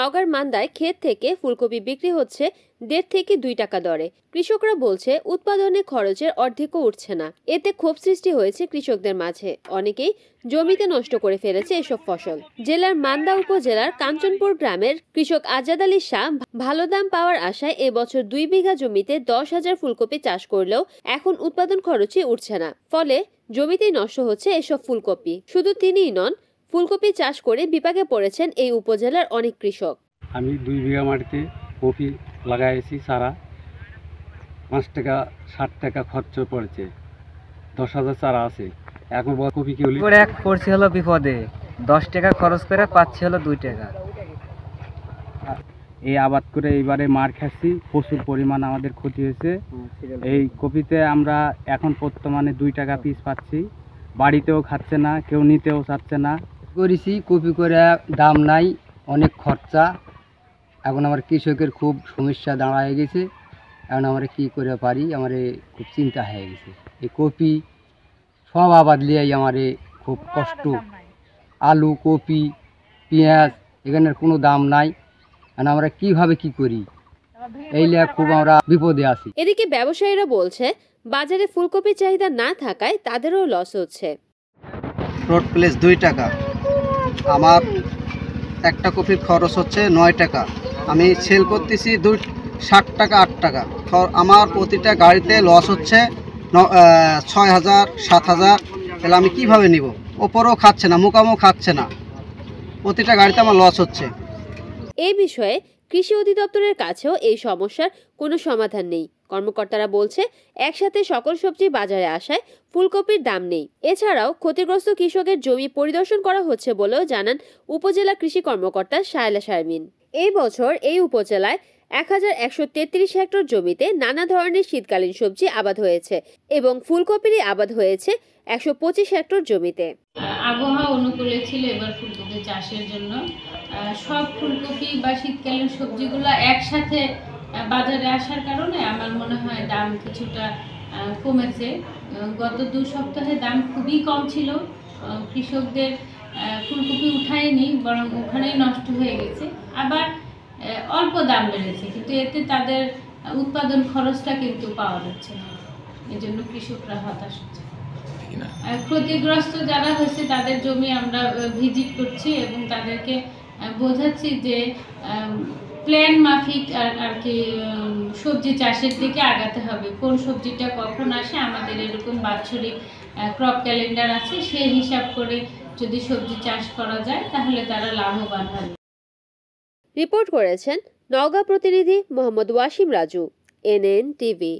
নওগাঁর মান্দায় ক্ষেত থেকে ফুলকপি বিক্রি হচ্ছে 1.5 থেকে 2 টাকা দরে। কৃষকরা বলছে উৎপাদনে খরচের অর্ধেকও উঠছে না। এতে ক্ষোভ সৃষ্টি হয়েছে কৃষকদের মাঝে। অনেকেই জমিতে নষ্ট করে ফেলেছে এসব ফসল। জেলার মান্দা উপজেলার কাঞ্চনপুর গ্রামের কৃষক আজাদ আলী শাহ ভালো দাম পাওয়ার আশায় এবছর 2 বিঘা জমিতে 10,000 ফুলকপি চাষ করলেও এখন উৎপাদন খরচই উঠছে না। ফলে জমিতেই নষ্ট হচ্ছে এসব ফুলকপি। শুধু তিনিই নন, ফুলকপি চাষ করে বিপাকে পড়েছেন এই উপজেলার অনেক কৃষক। আমি 2 বিঘা মাটিতে কপি লাগাইছি, চারা 5 টাকা 60 টাকা খরচ পড়েছে, 10,000 চারা আছে। এখন কপি কি এক পড়ছি হলো বিপদে, 10 টাকা খরচ করে পাচ্ছি হলো 2 টাকা। এই আবাদ করে এইবারে মার খাচ্ছি, প্রচুর পরিমাণ আমাদের ক্ষতি হয়েছে। এই কপিতে আমরা এখন বর্তমানে 2 টাকা পিস পাচ্ছি, বাড়িতেও খাচ্ছে না, কেউ নিতেও চাচ্ছে না। করেছি কপি করে দাম নাই, অনেক খরচা। এখন আমার কৃষকের খুব সমস্যা দাঁড়ায় গেছে। এখন আমরা কি করে পারি, আমার খুব চিন্তা হয়ে গেছে। এই কপি সব আবাদ লিয়েই আমার খুব কষ্ট। আলু, কপি, পেঁয়াজ এখানের কোনো দাম নাই। এখন আমরা কিভাবে কি করি, এই লিয়ে খুব আমরা বিপদে আছি। এদিকে ব্যবসায়ীরা বলছে বাজারে ফুলকপির চাহিদা না থাকায় তাদেরও লস হচ্ছে। রোড প্লেস 2 টাকা, আমার একটা কপির খরচ হচ্ছে 9 টাকা। আমি সেল করতেছি 60 টাকা 8 টাকা। আমার প্রতিটা গাড়িতে লস হচ্ছে 6,000 7,000। তাহলে আমি কিভাবে নিব? ওপরও খাচ্ছে না, মোকামও খাচ্ছে না, প্রতিটা গাড়িতে আমার লস হচ্ছে। এই বিষয়ে কৃষি অধিদপ্তরের কাছেও এই সমস্যার কোনো সমাধান নেই। কর্মকর্তারা বলছে একসাথে সকল সবজি বাজারে আসায় ফুলকপির দাম নেই। এছাড়াও ক্ষতিগ্রস্ত কৃষকের জমি পরিদর্শন করা হচ্ছে বলেও জানান উপজেলা কৃষি কর্মকর্তা শায়লা শারমিন। এই বছর এই উপজেলায় 1133 হেক্টর জমিতে নানা ধরনের শীতকালীন সবজি আবাদ হয়েছে এবং ফুলকপিরই আবাদ হয়েছে 125 হেক্টর জমিতে। আবহাওয়া অনুকূলে ছিল এবার ফুলকপি চাষের জন্য। সব ফুলকপি বা শীতকালীন সবজিগুলো একসাথে বাজারে আসার কারণে আমার মনে হয় দাম কিছুটা কমেছে। গত 2 সপ্তাহে দাম খুবই কম ছিল, কৃষকদের ফুলকপি উঠায়নি, বরং ওখানেই নষ্ট হয়ে গেছে। আবার অল্প দাম বেড়েছে, কিন্তু এতে তাদের উৎপাদন খরচটা কিন্তু পাওয়া যাচ্ছে না। এই জন্য কৃষকরা হতাশ হচ্ছে। ক্ষতিগ্রস্ত যারা হয়েছে তাদের জমি আমরা ভিজিট করছি এবং তাদেরকে বোঝাচ্ছি যে প্ল্যান মাফিক আর কি সবজি চাষের দিকে আগাতে হবে। কোন সবজিটা কখন আসে আমাদের এরকম বাৎসরিক ক্রপ ক্যালেন্ডার আছে, সেই হিসাব করে যদি সবজি চাষ করা যায় তাহলে তারা লাভবান হবে। রিপোর্ট করেছেন নওগাঁ প্রতিনিধি মোহাম্মদ ওয়াসিম রাজু, NN টিভি।